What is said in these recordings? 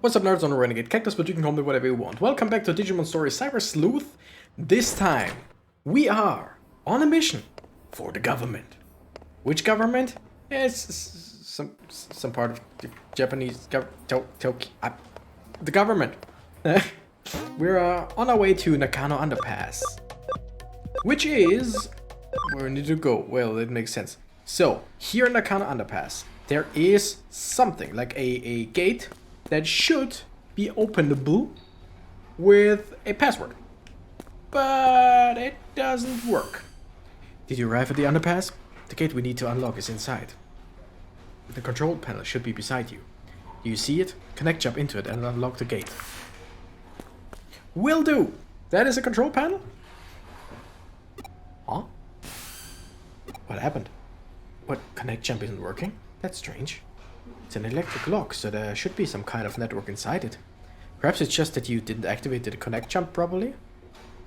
What's up, nerds? On a Renegade Cactus, but you can call me whatever you want. Welcome back to Digimon Story Cyber Sleuth. This time, we are on a mission for the government. Which government? It's some part of the Japanese the government. We're on our way to Nakano Underpass, which is where we need to go. Well, it makes sense. So here in Nakano Underpass, there is something like a gate that should be openable with a password, but it doesn't work. Did you arrive at the underpass? The gate we need to unlock is inside. The control panel should be beside you. Do you see it? Connect jump into it and unlock the gate. Will do! That is a control panel? Huh? What happened? What, connect jump isn't working? That's strange. It's an electric lock, so there should be some kind of network inside it. Perhaps it's just that you didn't activate the connect jump properly?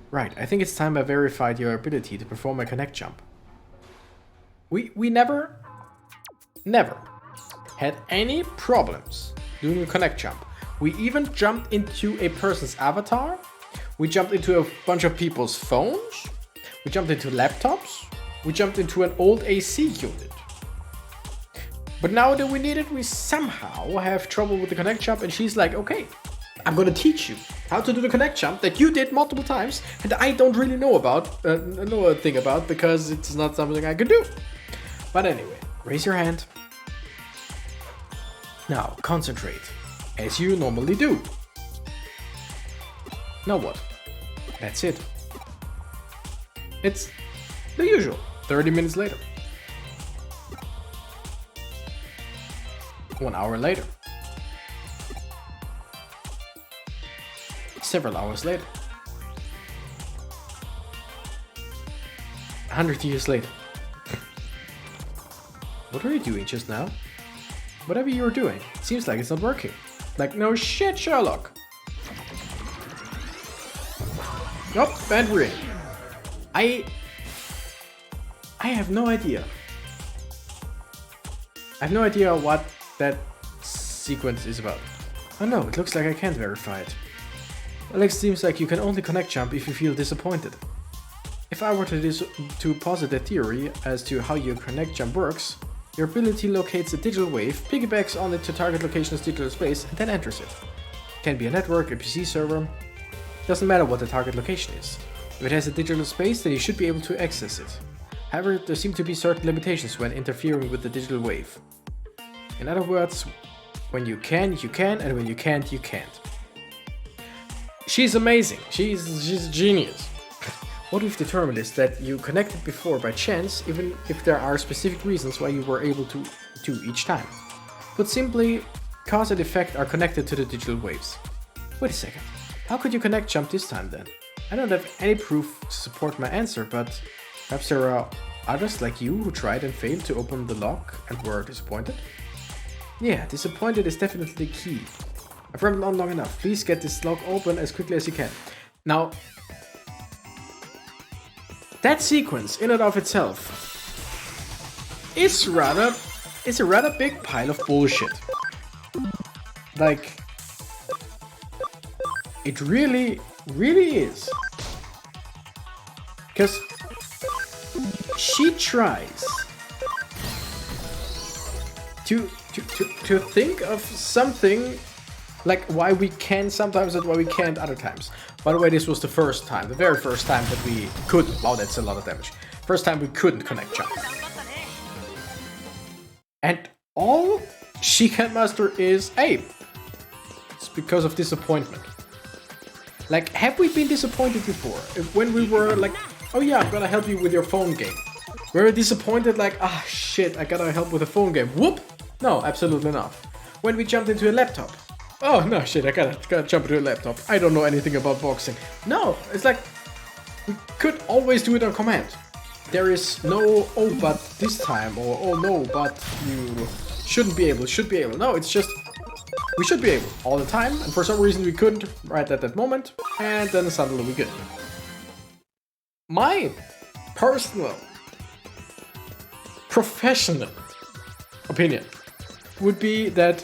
Right, I think it's time I verified your ability to perform a connect jump. We never had any problems doing a connect jump. We even jumped into a person's avatar. We jumped into a bunch of people's phones. We jumped into laptops. We jumped into an old AC unit. But now that we need it, we somehow have trouble with the connect jump, and she's like, okay, I'm gonna teach you how to do the connect jump that you did multiple times and I don't really know a thing about, because it's not something I could do. But anyway, raise your hand. Now concentrate, as you normally do. Now what? That's it. It's the usual. 30 minutes later. 1 hour later. Several hours later. 100 years later. What are you doing just now? Whatever you're doing, it seems like it's not working. Like, no shit, Sherlock. Nope, and we're in. I have no idea. I have no idea what that sequence is about. Oh no, it looks like I can't verify it. Well, it seems like you can only connect jump if you feel disappointed. If I were to posit a theory as to how your connect jump works, your ability locates a digital wave, piggybacks on it to target location's digital space, and then enters it. It can be a network, a PC server. Doesn't matter what the target location is. If it has a digital space, then you should be able to access it. However, there seem to be certain limitations when interfering with the digital wave. In other words, when you can, and when you can't, you can't. She's amazing. She's a genius. What we've determined is that you connected before by chance, even if there are specific reasons why you were able to each time. Put simply, cause and effect are connected to the digital waves. Wait a second. How could you connect jump this time then? I don't have any proof to support my answer, but perhaps there are others like you who tried and failed to open the lock and were disappointed? Yeah, disappointed is definitely the key. I've run on long enough. Please get this lock open as quickly as you can. Now, that sequence in and of itself is a rather big pile of bullshit. Like, it really is. Because she tries to think of something like why we can sometimes and why we can't other times. By the way, this was the very first time that we couldn't. Wow, that's a lot of damage. First time we couldn't connect jump. And all she can muster is, hey, it's because of disappointment. Like, have we been disappointed before? When we were like, oh yeah, I'm gonna help you with your phone game. We were disappointed like, ah shit, I gotta help with a phone game. Whoop! No, absolutely not. When we jumped into a laptop. Oh no, shit, I gotta jump into a laptop. I don't know anything about boxing. No, it's like, we could always do it on command. There is no, oh but this time, or oh no, but you should be able. No, it's just, we should be able all the time, and for some reason we couldn't right at that moment, and then suddenly we could. My personal, professional opinion would be that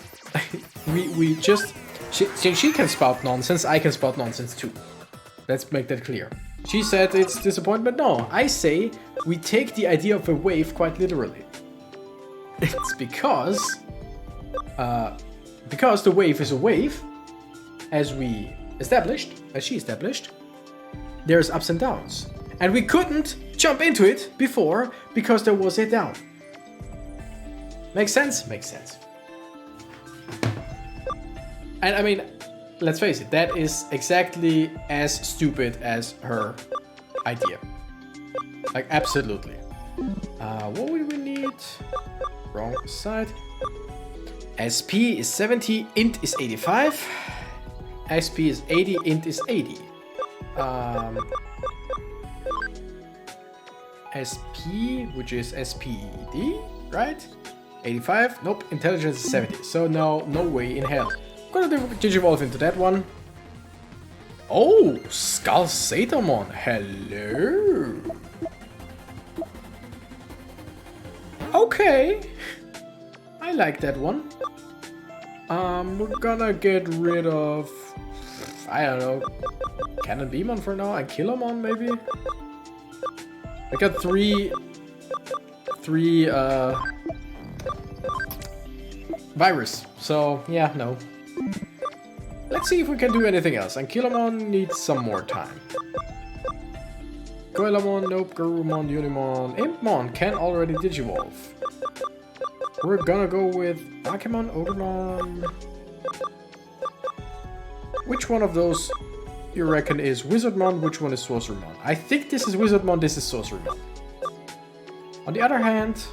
we just She can spout nonsense, I can spout nonsense too. Let's make that clear. She said it's disappointment. No, I say we take the idea of a wave quite literally. It's because the wave is a wave, as she established, there's ups and downs. And we couldn't jump into it before because there was a down. Makes sense? Makes sense. And I mean, let's face it, that is exactly as stupid as her idea. Like, absolutely. What would we need? Wrong side. SP is 70, int is 85. SP is 80, int is 80. SP, which is SPD, right? 85, nope, intelligence is 70, so no way in hell. I'm gonna digivolve into that one. Oh, Skull Satamon, hello. Okay, I like that one. We're gonna get rid of, I don't know, Cannon Beamon for now, and Killamon maybe? I got three virus, so yeah, no. Let's see if we can do anything else, and Killamon needs some more time. Goilamon, nope, Garurumon, Unimon, Impmon can already digivolve. We're gonna go with Akemon, Odemon. Which one of those you reckon is Wizardmon, which one is Sorcerermon? I think this is Wizardmon, this is Sorcerermon. On the other hand,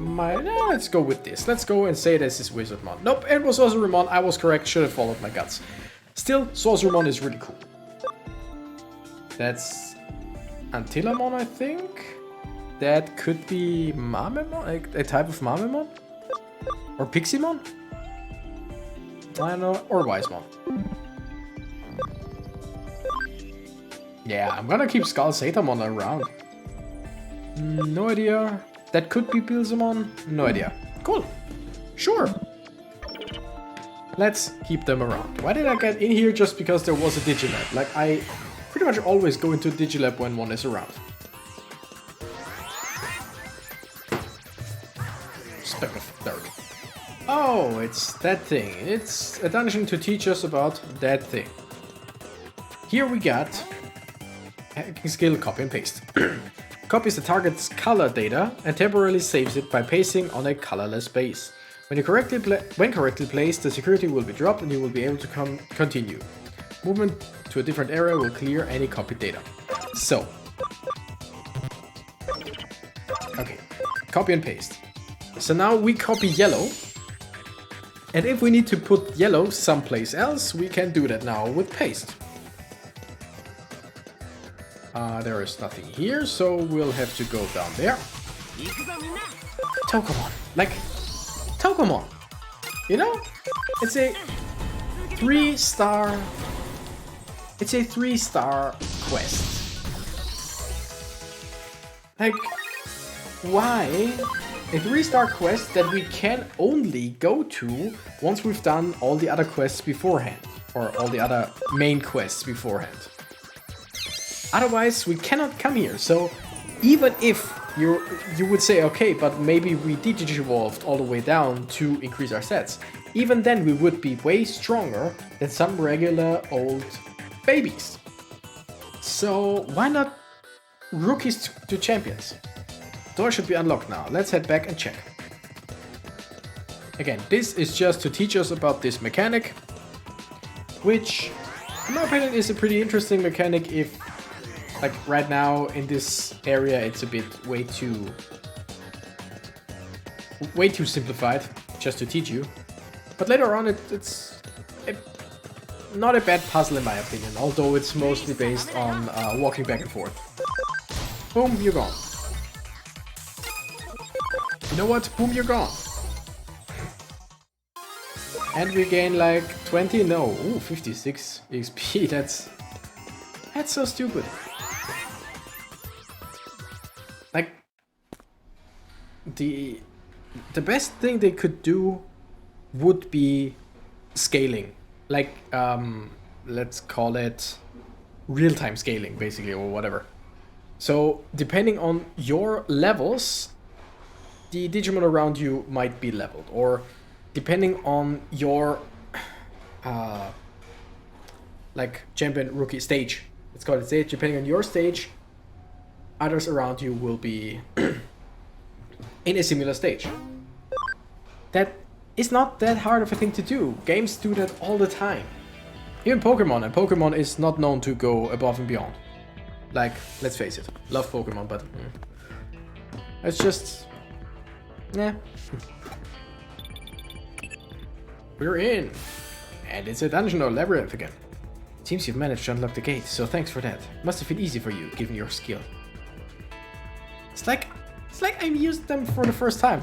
let's go with this. Let's go and say this is Wizardmon. Nope, it was Sorcerermon, I was correct, should have followed my guts. Still, Sorcerermon is really cool. That's Antilamon, I think. That could be Mamemon, a type of Mamemon? Or Piximon? I don't know, or Wisemon. Yeah, I'm gonna keep Skull Satamon around. No idea. That could be Pilsamon? No idea. Cool. Sure. Let's keep them around. Why did I get in here just because there was a Digilab? Like, I pretty much always go into Digilab when one is around. Speck of dirt. Oh, it's that thing. It's a dungeon to teach us about that thing. Here we got hacking skill copy and paste. Copies the target's color data and temporarily saves it by pasting on a colorless base. When correctly placed, the security will be dropped and you will be able to continue. Movement to a different area will clear any copied data. So, okay, copy and paste. So now we copy yellow, and if we need to put yellow someplace else, we can do that now with paste. There is nothing here, so we'll have to go down there. Tokomon, like Tokomon, you know, it's a 3-star. It's a 3-star quest. Like, why a 3-star quest that we can only go to once we've done all the other quests beforehand, or all the other main quests beforehand? Otherwise, we cannot come here. So, even if you would say, okay, but maybe we digivolved all the way down to increase our stats, even then we would be way stronger than some regular old babies. So, why not rookies to champions? Door should be unlocked now. Let's head back and check. Again, this is just to teach us about this mechanic, which, in my opinion, is a pretty interesting mechanic. If, like, right now in this area, it's a bit way too simplified, just to teach you. But later on, it's not a bad puzzle in my opinion, although it's mostly based on walking back and forth. Boom, you're gone. You know what? Boom, you're gone. And we gain like 20, no, ooh, 56 XP, that's so stupid. Like, the best thing they could do would be scaling, like let's call it real-time scaling, basically, or whatever. So depending on your levels, the Digimon around you might be leveled, or depending on your like champion rookie stage, let's call it stage, depending on your stage, others around you will be in a similar stage. That is not that hard of a thing to do. Games do that all the time. Even Pokemon, and Pokemon is not known to go above and beyond. Like, let's face it, love Pokemon, but it's just, yeah. We're in, and it's a dungeon or labyrinth again. Seems you've managed to unlock the gate, so thanks for that. Must have been easy for you, given your skill. It's like I've used them for the first time.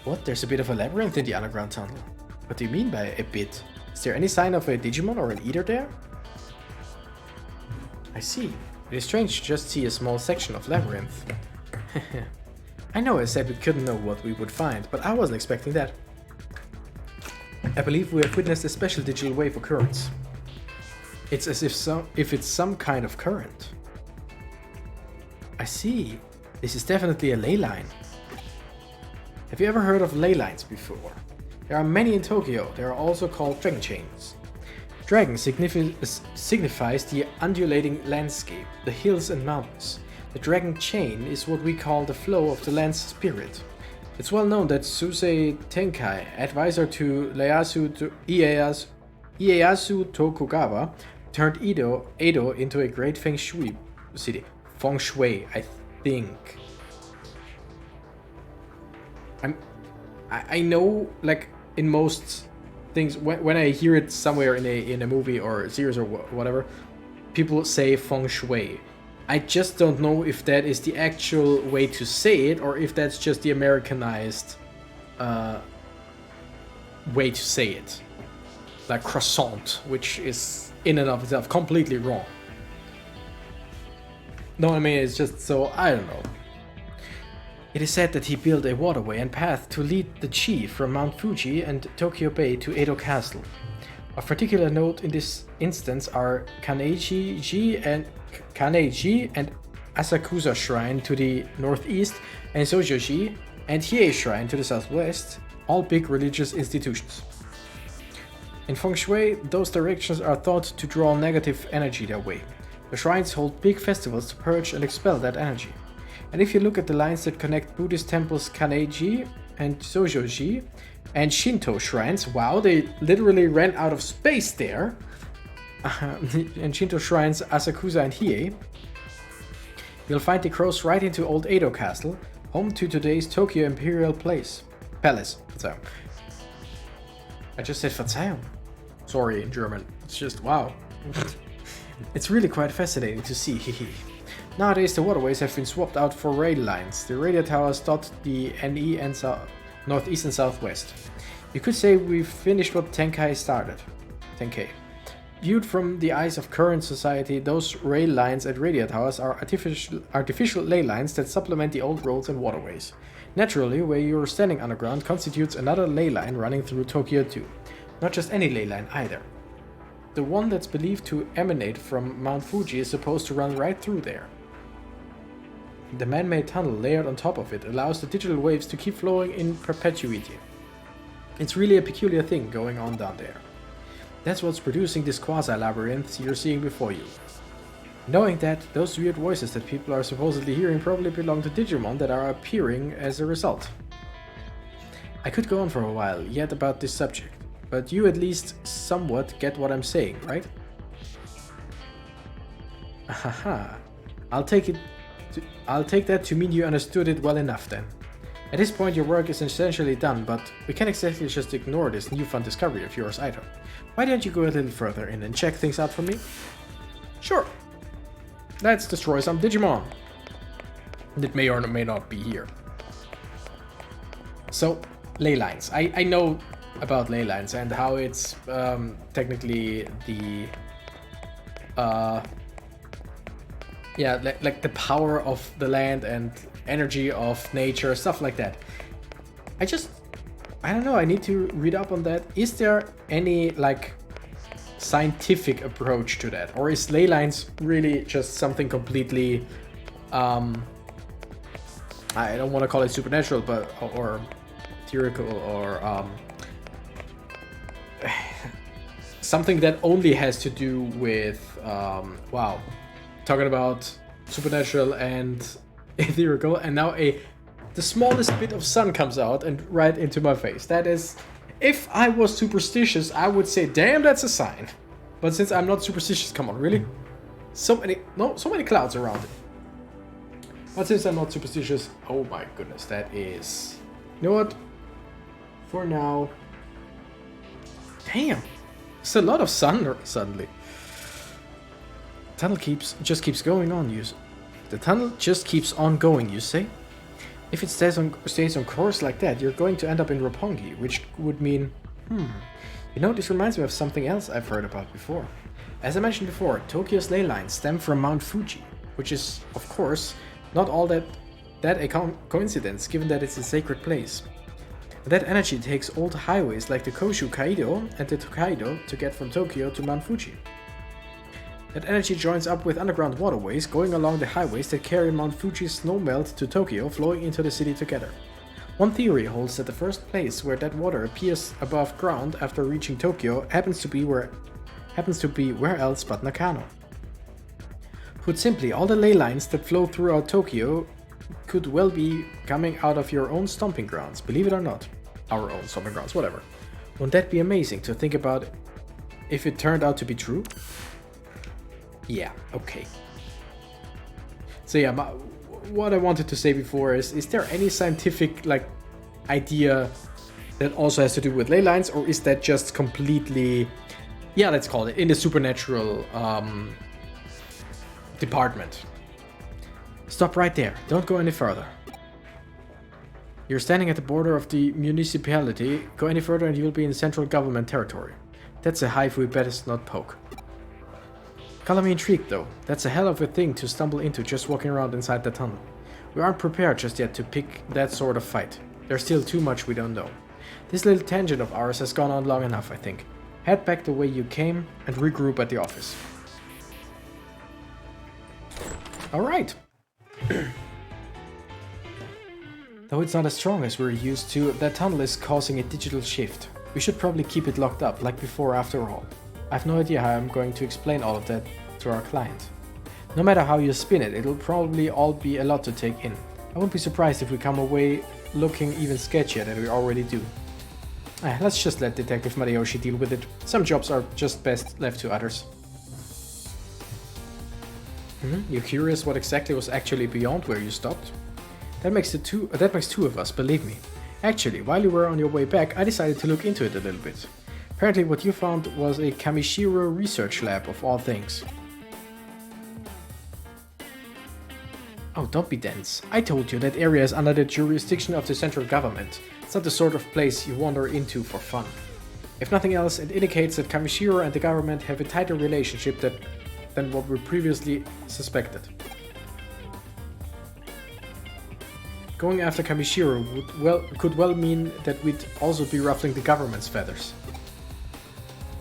What? There's a bit of a labyrinth in the underground tunnel. What do you mean by a bit? Is there any sign of a Digimon or an Eater there? I see. It is strange to just see a small section of labyrinth. I know I said we couldn't know what we would find, but I wasn't expecting that. I believe we have witnessed a special digital wave occurrence. It's as if it's some kind of current. I see. This is definitely a ley line. Have you ever heard of ley lines before? There are many in Tokyo. They are also called dragon chains. Dragon signifies the undulating landscape, the hills and mountains. The dragon chain is what we call the flow of the land's spirit. It's well known that Susei Tenkai, advisor to Ieyasu Tokugawa, turned Edo into a great feng shui city. Feng shui, I think. I know, like, in most things, when I hear it somewhere in a movie or a series or whatever, people say feng shui. I just don't know if that is the actual way to say it, or if that's just the Americanized way to say it. Like croissant, which is in and of itself completely wrong. No, I mean, it's just so, I don't know. It is said that he built a waterway and path to lead the chi from Mount Fuji and Tokyo Bay to Edo Castle. Of particular note in this instance are Kaneiji and Asakusa Shrine to the northeast, and Sojoji and Hiei Shrine to the southwest, all big religious institutions. In Feng Shui, those directions are thought to draw negative energy their way. The shrines hold big festivals to purge and expel that energy. And if you look at the lines that connect Buddhist temples Kaneiji and Sojoji and Shinto shrines, wow, they literally ran out of space there. And Shinto shrines Asakusa and Hiei, you'll find they cross right into Old Edo Castle, home to today's Tokyo Imperial Palace. Verzeihung. I just said Verzeihung. Sorry in German. It's just wow. It's really quite fascinating to see. Nowadays the waterways have been swapped out for rail lines. The radio towers dot the NE and northeast and southwest. You could say we've finished what Tenkai started. Tenkei. Viewed from the eyes of current society, those rail lines and radio towers are artificial ley lines that supplement the old roads and waterways. Naturally, where you're standing underground constitutes another ley line running through Tokyo too. Not just any ley line either. The one that's believed to emanate from Mount Fuji is supposed to run right through there. The man-made tunnel layered on top of it allows the digital waves to keep flowing in perpetuity. It's really a peculiar thing going on down there. That's what's producing this quasi-labyrinth you're seeing before you. Knowing that, those weird voices that people are supposedly hearing probably belong to Digimon that are appearing as a result. I could go on for a while yet about this subject, but you at least somewhat get what I'm saying, right? Ahaha. I'll take that to mean you understood it well enough then. At this point your work is essentially done, but we can't exactly just ignore this newfound discovery of yours either. Why don't you go a little further in and check things out for me? Sure. Let's destroy some Digimon. That may or may not be here. So, ley lines. I know about ley lines and how it's technically the like the power of the land and energy of nature, stuff like that. I just I don't know, I need to read up on that. Is there any, like, scientific approach to that? Or is ley lines really just something completely, I don't want to call it supernatural, but, or theoretical, or, something that only has to do with, wow, talking about supernatural and ethereal, and now the smallest bit of sun comes out and right into my face. That is, if I was superstitious, I would say, damn, that's a sign. But since I'm not superstitious, come on, really? So many clouds around it. But since I'm not superstitious, oh my goodness, that is, you know what? For now, damn, it's a lot of sun suddenly. Tunnel just keeps going on, the tunnel just keeps on going, you say? If it stays on course like that, you're going to end up in Roppongi, which would mean, you know, this reminds me of something else I've heard about before. As I mentioned before, Tokyo's ley lines stem from Mount Fuji, which is, of course, not all that a coincidence, given that it's a sacred place. That energy takes old highways like the Koshu Kaido and the Tokaido to get from Tokyo to Mount Fuji. That energy joins up with underground waterways going along the highways that carry Mount Fuji's snowmelt to Tokyo, flowing into the city together. One theory holds that the first place where that water appears above ground after reaching Tokyo happens to be where else but Nakano. Put simply, all the ley lines that flow throughout Tokyo could well be coming out of your own stomping grounds, believe it or not. Our own stomping grounds, whatever. Wouldn't that be amazing to think about if it turned out to be true? Yeah, okay. So yeah, what I wanted to say before is there any scientific, like, idea that also has to do with ley lines, or is that just completely, yeah, let's call it, in the supernatural department? Stop right there, don't go any further. You're standing at the border of the municipality. Go any further and you'll be in central government territory. That's a hive we best not poke. Color me intrigued though. That's a hell of a thing to stumble into just walking around inside the tunnel. We aren't prepared just yet to pick that sort of fight. There's still too much we don't know. This little tangent of ours has gone on long enough, I think. Head back the way you came and regroup at the office. Alright. Though it's not as strong as we're used to, that tunnel is causing a digital shift. We should probably keep it locked up, like before after all. I have no idea how I'm going to explain all of that to our client. No matter how you spin it, it'll probably all be a lot to take in. I wouldn't be surprised if we come away looking even sketchier than we already do. Let's just let Detective Madayoshi deal with it. Some jobs are just best left to others. You're curious what exactly was actually beyond where you stopped? That makes two of us, believe me. Actually, while you were on your way back, I decided to look into it a little bit. Apparently what you found was a Kamishiro research lab of all things. Oh, don't be dense. I told you that area is under the jurisdiction of the central government. It's not the sort of place you wander into for fun. If nothing else, it indicates that Kamishiro and the government have a tighter relationship than what we previously suspected. Going after Kamishiro could well mean that we'd also be ruffling the government's feathers.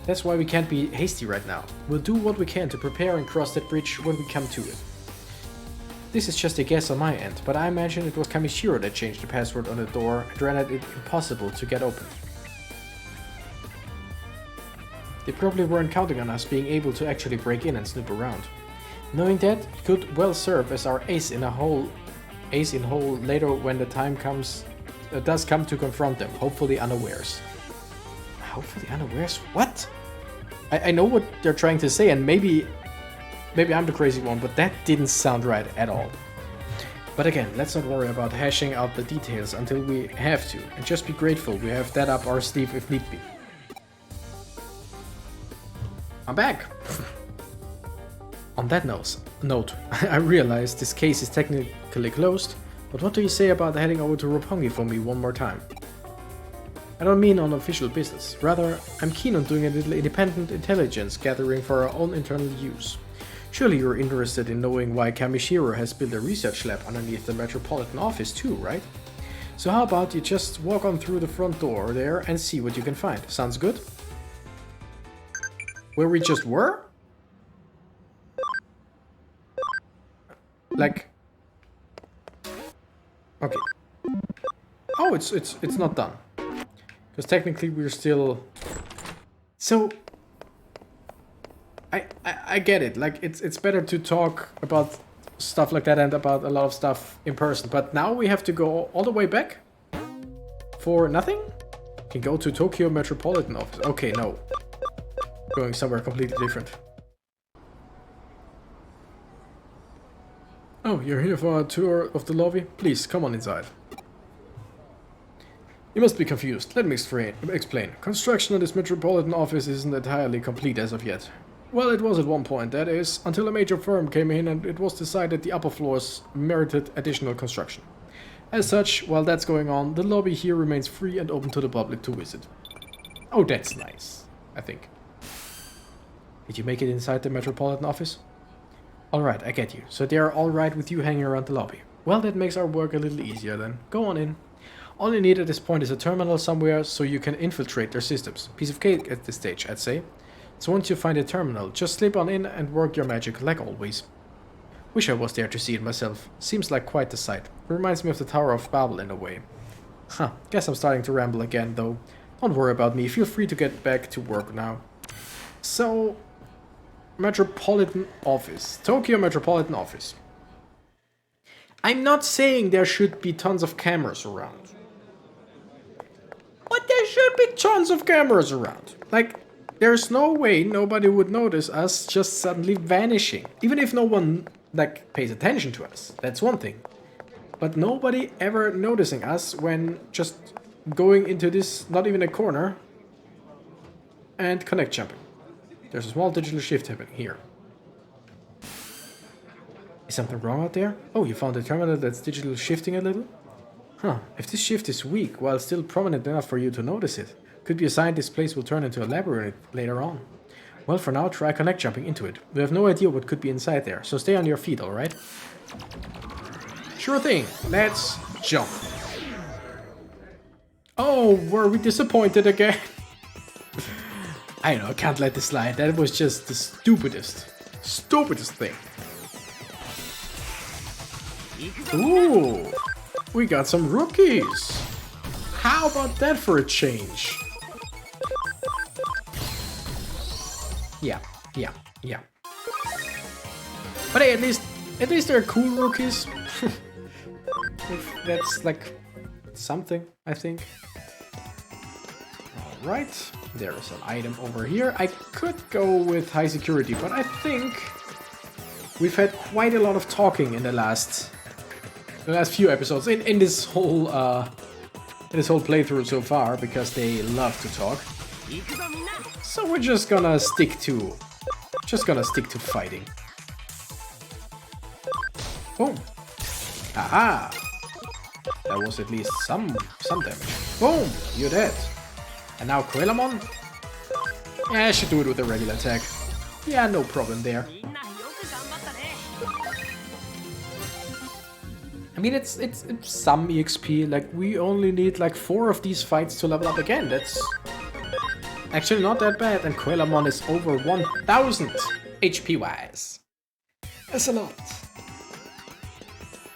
That's why we can't be hasty right now. We'll do what we can to prepare and cross that bridge when we come to it. This is just a guess on my end, but I imagine it was Kamishiro that changed the password on the door and rendered it impossible to get open. They probably weren't counting on us being able to actually break in and snoop around. Knowing that, it could well serve as our ace in hole later when the time does come to confront them, hopefully unawares. Hopefully unawares? What? I know what they're trying to say, and maybe I'm the crazy one, but that didn't sound right at all. But again, let's not worry about hashing out the details until we have to, and just be grateful we have that up our sleeve if need be. I'm back! On that note, I realize this case is technically closed, but what do you say about heading over to Roppongi for me one more time? I don't mean on official business, rather, I'm keen on doing a little independent intelligence gathering for our own internal use. Surely you're interested in knowing why Kamishiro has built a research lab underneath the Metropolitan Office too, right? So how about you just walk on through the front door there and see what you can find. Sounds good? Where we just were? Like... Okay. Oh, it's not done. Because technically we're still... So... I get it. Like, it's better to talk about stuff like that and about a lot of stuff in person. But now we have to go all the way back? For nothing? Can go to Tokyo Metropolitan Office. Okay, no. Going somewhere completely different. Oh, you're here for a tour of the lobby? Please, come on inside. You must be confused. Let me explain. Construction on this Metropolitan Office isn't entirely complete as of yet. Well, it was at one point, that is, until a major firm came in and it was decided the upper floors merited additional construction. As such, while that's going on, the lobby here remains free and open to the public to visit. Oh, that's nice, I think. Did you make it inside the Metropolitan Office? Alright, I get you. So they are alright with you hanging around the lobby. Well, that makes our work a little easier then. Go on in. All you need at this point is a terminal somewhere so you can infiltrate their systems. Piece of cake at this stage, I'd say. So once you find a terminal, just slip on in and work your magic like always. Wish I was there to see it myself. Seems like quite the sight. Reminds me of the Tower of Babel in a way. Huh, guess I'm starting to ramble again though. Don't worry about me, feel free to get back to work now. So... Metropolitan Office. Tokyo Metropolitan Office. I'm not saying there should be tons of cameras around. But there should be tons of cameras around. Like, there's no way nobody would notice us just suddenly vanishing. Even if no one, like, pays attention to us. That's one thing. But nobody ever noticing us when just going into this, not even a corner, and connect jumping. There's a small digital shift happening here. Is something wrong out there? Oh, you found a terminal that's digital shifting a little? Huh, if this shift is weak, while still prominent enough for you to notice it, could be a sign this place will turn into a labyrinth later on. Well, for now, try connect jumping into it. We have no idea what could be inside there, so stay on your feet, alright? Sure thing, let's jump. Oh, were we disappointed again? I know, I can't let this slide. That was just the stupidest thing. Ooh, we got some rookies. How about that for a change? Yeah. But hey, at least they're cool rookies. That's like something, I think. Alright, there is an item over here. I could go with high security, but I think we've had quite a lot of talking in the last few episodes in this whole playthrough so far, because they love to talk. So we're just gonna stick to fighting. Boom. Aha! That was at least some damage. Boom! You're dead. And now Quelamon? Yeah, I should do it with a regular attack. Yeah, no problem there. I mean, it's some EXP. Like, we only need like 4 of these fights to level up again. That's actually not that bad. And Quelamon is over 1000 HP wise. That's a lot.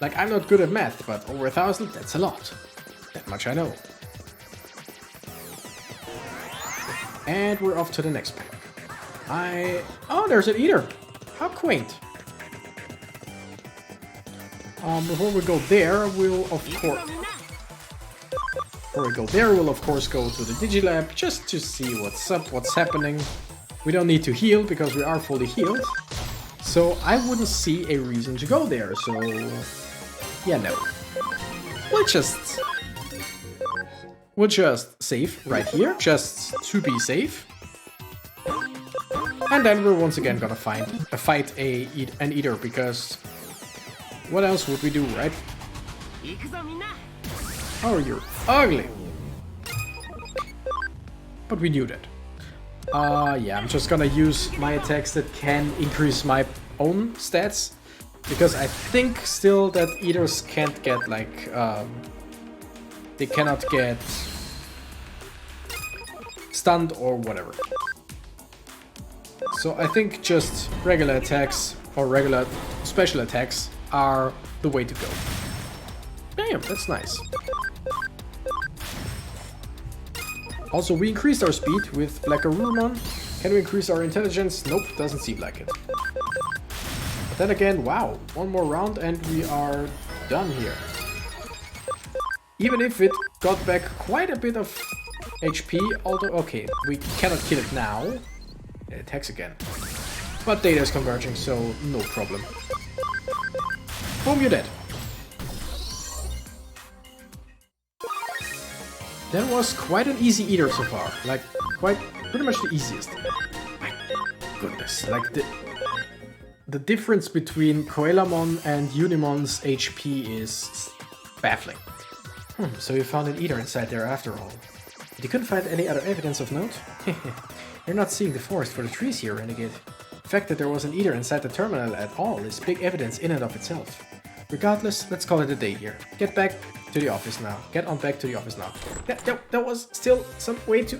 Like, I'm not good at math, but over 1000, that's a lot. That much I know. And we're off to the next pack. Oh, there's an eater. How quaint. Before we go there, we'll of course go to the Digilab just to see what's up, what's happening. We don't need to heal because we are fully healed. So I wouldn't see a reason to go there, so yeah, no. We'll just save right here, just to be safe. And then we're once again gonna fight an eater, because what else would we do, right? Oh, you're ugly. But we knew that. Yeah, I'm just gonna use my attacks that can increase my own stats, because I think still that eaters can't get like they cannot get stunned or whatever. So I think just regular attacks or regular special attacks are the way to go. Damn, that's nice. Also, we increased our speed with Blackarumon. Can we increase our intelligence? Nope, doesn't seem like it. But then again, wow, one more round and we are done here. Even if it got back quite a bit of HP, although, okay, we cannot kill it now. It attacks again. But data is converging, so no problem. Boom, you're dead. That was quite an easy eater so far. Like, pretty much the easiest. My goodness, like the difference between Coelamon and Unimon's HP is baffling. So you found an eater inside there after all. But you couldn't find any other evidence of note? You're not seeing the forest for the trees here, Renegade. The fact that there was an eater inside the terminal at all is big evidence in and of itself. Regardless, let's call it a day here. Get back to the office now. Get on back to the office now. That was still some way to...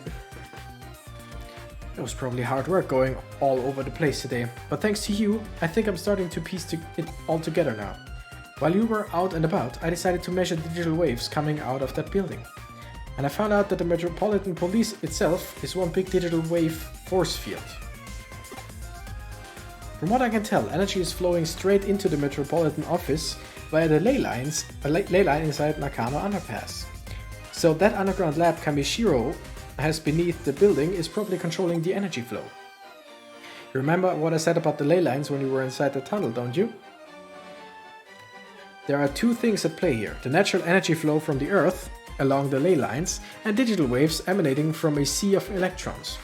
It was probably hard work going all over the place today. But thanks to you, I think I'm starting to piece it all together now. While you were out and about, I decided to measure the digital waves coming out of that building. And I found out that the Metropolitan Police itself is one big digital wave force field. From what I can tell, energy is flowing straight into the Metropolitan office via the ley line inside Nakano Underpass. So that underground lab Kamishiro has beneath the building is probably controlling the energy flow. You remember what I said about the ley lines when you were inside the tunnel, don't you? There are two things at play here: the natural energy flow from the Earth along the ley lines and digital waves emanating from a sea of electrons.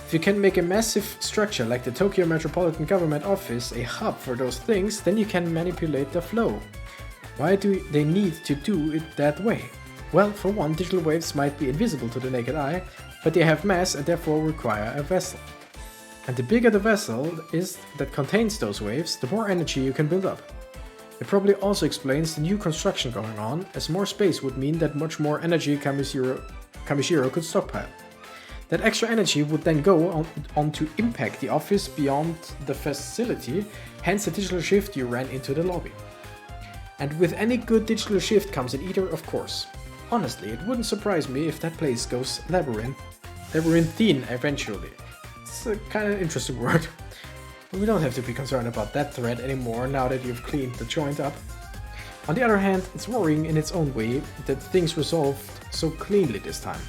If you can make a massive structure like the Tokyo Metropolitan Government Office a hub for those things, then you can manipulate the flow. Why do they need to do it that way? Well, for one, digital waves might be invisible to the naked eye, but they have mass and therefore require a vessel. And the bigger the vessel is that contains those waves, the more energy you can build up. It probably also explains the new construction going on, as more space would mean that much more energy Kamishiro could stockpile. That extra energy would then go on to impact the office beyond the facility, hence the digital shift you ran into the lobby. And with any good digital shift comes an eater, of course. Honestly, it wouldn't surprise me if that place goes labyrinthine eventually. It's a kind of interesting word. But we don't have to be concerned about that threat anymore now that you've cleaned the joint up. On the other hand, it's worrying in its own way that things resolved so cleanly this time.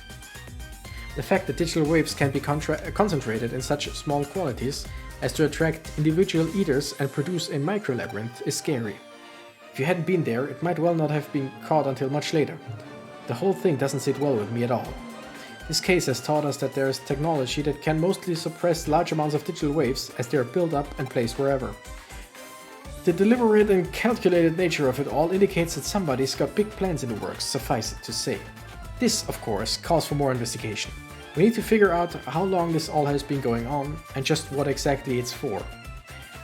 The fact that digital waves can be concentrated in such small quantities as to attract individual eaters and produce a micro-labyrinth is scary. If you hadn't been there, it might well not have been caught until much later. The whole thing doesn't sit well with me at all. This case has taught us that there is technology that can mostly suppress large amounts of digital waves as they are built up and placed wherever. The deliberate and calculated nature of it all indicates that somebody's got big plans in the works, suffice it to say. This, of course, calls for more investigation. We need to figure out how long this all has been going on and just what exactly it's for.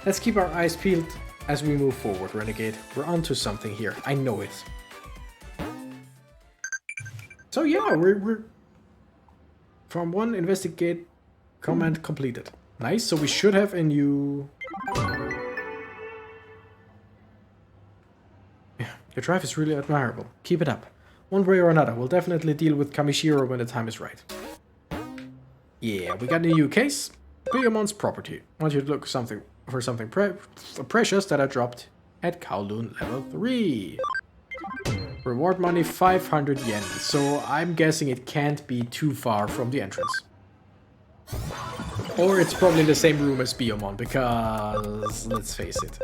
Let's keep our eyes peeled as we move forward, Renegade. We're onto something here, I know it. So yeah, we're from one investigate command completed. Nice, so we should have a new... Yeah, your drive is really admirable. Keep it up. One way or another, we'll definitely deal with Kamishiro when the time is right. Yeah, we got a new case. Digimon's property. I want you to look for something precious that I dropped at Kowloon level 3. Reward money 500 yen, so I'm guessing it can't be too far from the entrance. Or it's probably in the same room as Biyomon, because, let's face it,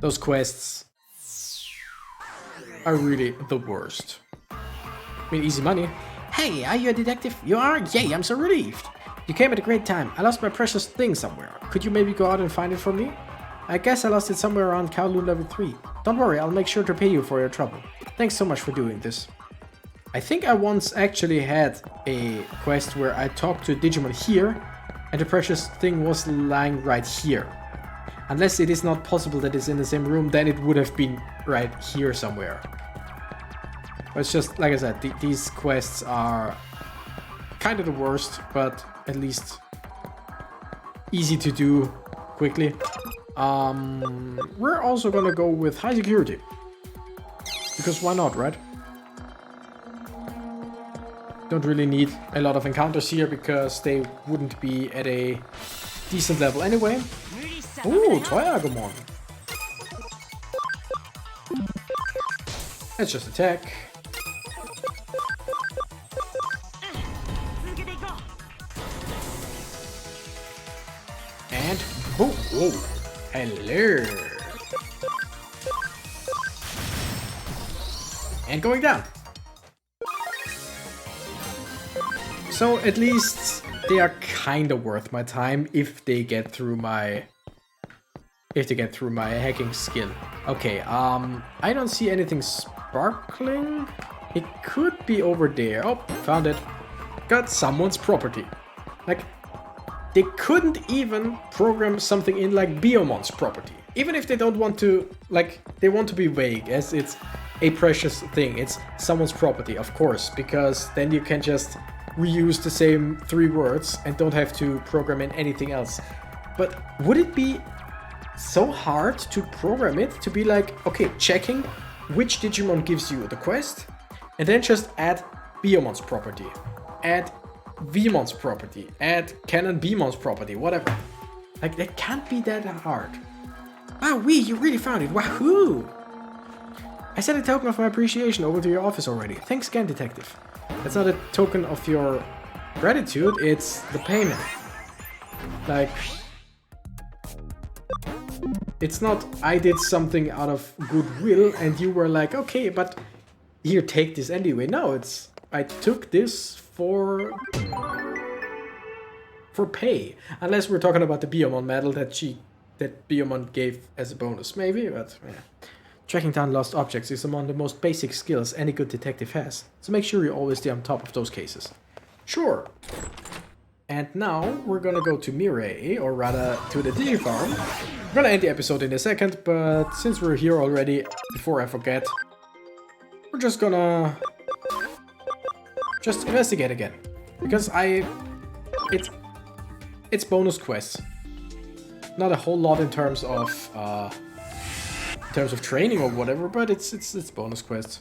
those quests are really the worst. I mean, easy money. Hey, are you a detective? You are? Yay, I'm so relieved. You came at a great time. I lost my precious thing somewhere. Could you maybe go out and find it for me? I guess I lost it somewhere around Kowloon level 3. Don't worry, I'll make sure to pay you for your trouble. Thanks so much for doing this. I think I once actually had a quest where I talked to Digimon here, and the precious thing was lying right here. Unless it is not possible that it's in the same room, then it would have been right here somewhere. But it's just, like I said, these quests are kind of the worst, but at least easy to do quickly. We're also gonna go with high security. Because why not, right? Don't really need a lot of encounters here because they wouldn't be at a decent level anyway. Ooh, Toy Agumon. Let's just attack. And boom. Whoa. Hello. And going down. So at least they are kind of worth my time if they get through my hacking skill. Okay, I don't see anything sparkling. It could be over there. Oh, found it. Got someone's property. Like, they couldn't even program something in like Biomon's property. Even if they don't want to, like, they want to be vague as it's a precious thing. It's someone's property, of course, because then you can just reuse the same 3 words and don't have to program in anything else. But would it be so hard to program it to be like, okay, checking which Digimon gives you the quest, and then just add Biomon's property, add Vmon's property, add Canon Bmon's property, whatever. Like, that can't be that hard. Wow, you really found it, wahoo! I sent a token of my appreciation over to your office already. Thanks again, detective. That's not a token of your gratitude, it's the payment. Like, it's not I did something out of goodwill and you were like, okay, but here, take this anyway. No, it's I took this for pay. Unless we're talking about the Biomon medal that Biomon gave as a bonus, maybe, but yeah. Tracking down lost objects is among the most basic skills any good detective has, so make sure you always stay on top of those cases. Sure. And now we're gonna go to Mirai, or rather to the Digifarm. I'm gonna end the episode in a second, but since we're here already, before I forget, we're just gonna investigate again. Because it's bonus quests. Not a whole lot in terms of training or whatever, but it's bonus quests.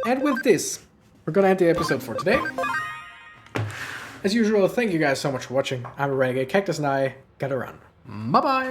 And with this, we're gonna end the episode for today. As usual, thank you guys so much for watching. I'm a Renegade Cactus and I gotta run. Bye bye!